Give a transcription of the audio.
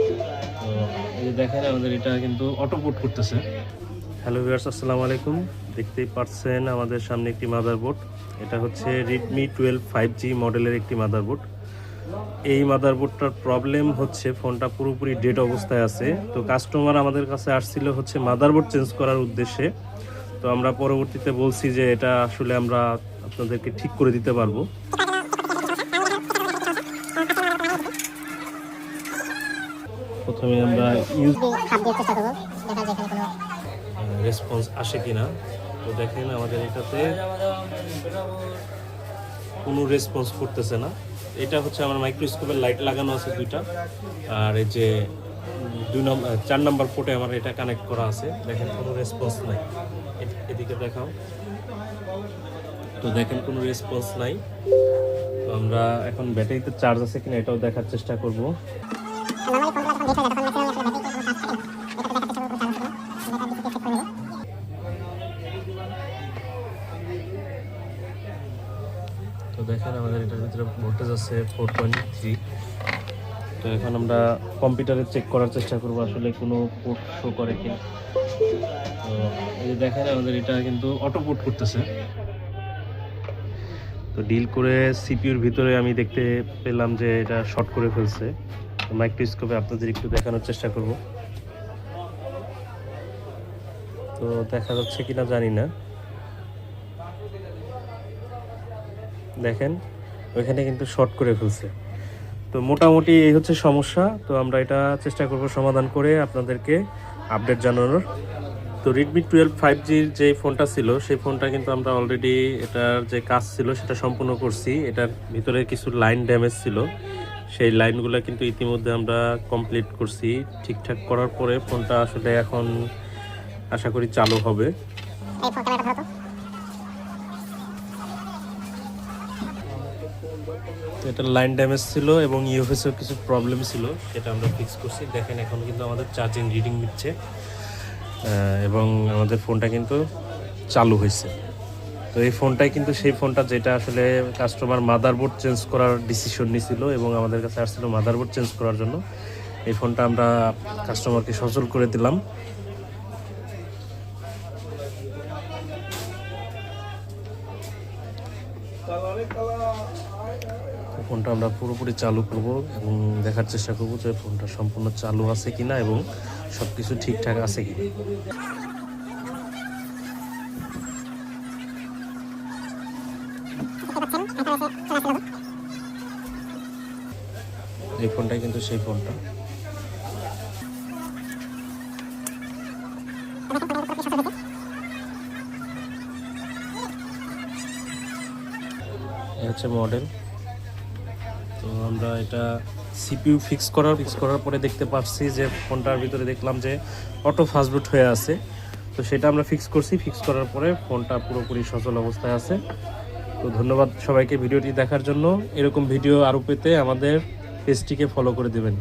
তো এই দেখেন আমাদের এটা কিন্তু অটো বুট করতেছে। হ্যালো ভিউয়ার্স, আসসালামু আলাইকুম। দেখতেই পাচ্ছেন আমাদের সামনে একটি মাদারবোর্ড। এটা হচ্ছে Redmi 12 5G মডেলের একটি মাদারবোর্ড। এই মাদারবোর্ডটার প্রবলেম হচ্ছে ফোনটা পুরোপুরি ডেড অবস্থায় আছে। তো কাস্টমার আমাদের কাছে আসছিল হচ্ছে মাদারবোর্ড চেঞ্জ করার উদ্দেশ্যে। তো আমরা পরবর্তীতে বলছি যে এটা আসলে আমরা আপনাদেরকে ঠিক করে দিতে পারবো। প্রথমে আমরা রেসপন্স আসে কিনা। তো দেখেন আমাদের এটাতে কোনো রেসপন্স করতেছে না। এটা হচ্ছে আমার মাইক্রোস্কোপের লাইট লাগানো আছে দুইটা, আর এই যে 4 নম্বর পোর্টে আমার এটা কানেক্ট করা আছে। দেখেন কোনো রেসপন্স নাই। এদিকে দেখাও। তো দেখেন কোনো রেসপন্স নাই। তো আমরা এখন ব্যাটারিতে চার্জ আছে কিনা এটাও দেখার চেষ্টা করব। তো দেখেন আমাদের এটার ভিতরে ভোল্টেজ আছে 4.3। তো এখন আমরা কম্পিউটারে চেক করার চেষ্টা করব আসলে কোনো পোর্ট শো করে কিনা। তো এই দেখেন আমাদের এটা কিন্তু অটো পোর্ট করতেছে। তো ডিল করে সিপিইউর ভিতরে আমি দেখতে পেলাম যে এটা শর্ট করে ফেলছে। মাইক্রোস্কোপে আপনাদের একটু দেখানোর চেষ্টা করব। তো দেখা যাচ্ছে কিনা জানি না। দেখেন ওইখানে কিন্তু শর্ট করে ফেলছে। তো মোটামুটি এই হচ্ছে সমস্যা। তো আমরা এটা চেষ্টা করব সমাধান করে আপনাদেরকে আপডেট জানানোর। তো Redmi 12 5Gর যে ফোনটা ছিল সেই ফোনটা কিন্তু আমরা অলরেডি এটার যে কাজ ছিল সেটা সম্পূর্ণ করছি। এটার ভিতরে কিছু লাইন ড্যামেজ ছিল, সেই লাইনগুলো কিন্তু ইতিমধ্যে আমরা কমপ্লিট করছি। ঠিকঠাক করার পরে ফোনটা আসলে এখন আশা করি চালু হবে। এটা লাইন ড্যামেজ ছিল এবং ইউএফএসের কিছু প্রবলেম ছিল, সেটা আমরা ফিক্স করছি। দেখেন এখন কিন্তু আমাদের চার্জিং রিডিং নিচ্ছে এবং আমাদের ফোনটা কিন্তু চালু হয়েছে। তো এই ফোনটাই কিন্তু সেই ফোনটা যেটা আসলে কাস্টমার মাদারবোর্ড চেঞ্জ করার ডিসিশন নিয়েছিল এবং আমাদের কাছে আসছিল মাদারবোর্ড চেঞ্জ করার জন্য। এই ফোনটা আমরা কাস্টমারকে সচল করে দিলাম। ফোনটা আমরা পুরোপুরি চালু করব এবং দেখার চেষ্টা করব যে ফোনটা সম্পূর্ণ চালু আছে কিনা এবং সবকিছু ঠিকঠাক আছে কিনা। এই ফোনটাই কিন্তু সেই ফোনটা। এই হচ্ছে মডেল। তো আমরা এটা সিপিইউ ফিক্স করার পরে দেখতে পাচ্ছি যে ফোনটার ভিতরে দেখলাম যে অটো ফাস্টবুট হয়ে আছে। তো সেটা আমরা ফিক্স করছি। ফিক্স করার পরে ফোনটা পুরোপুরি সচল অবস্থায় আছে। তো ধন্যবাদ সবাইকে ভিডিওটি দেখার জন্য। এরকম ভিডিও আরও পেতে আমাদের পেজটিকে ফলো করে দেবেন।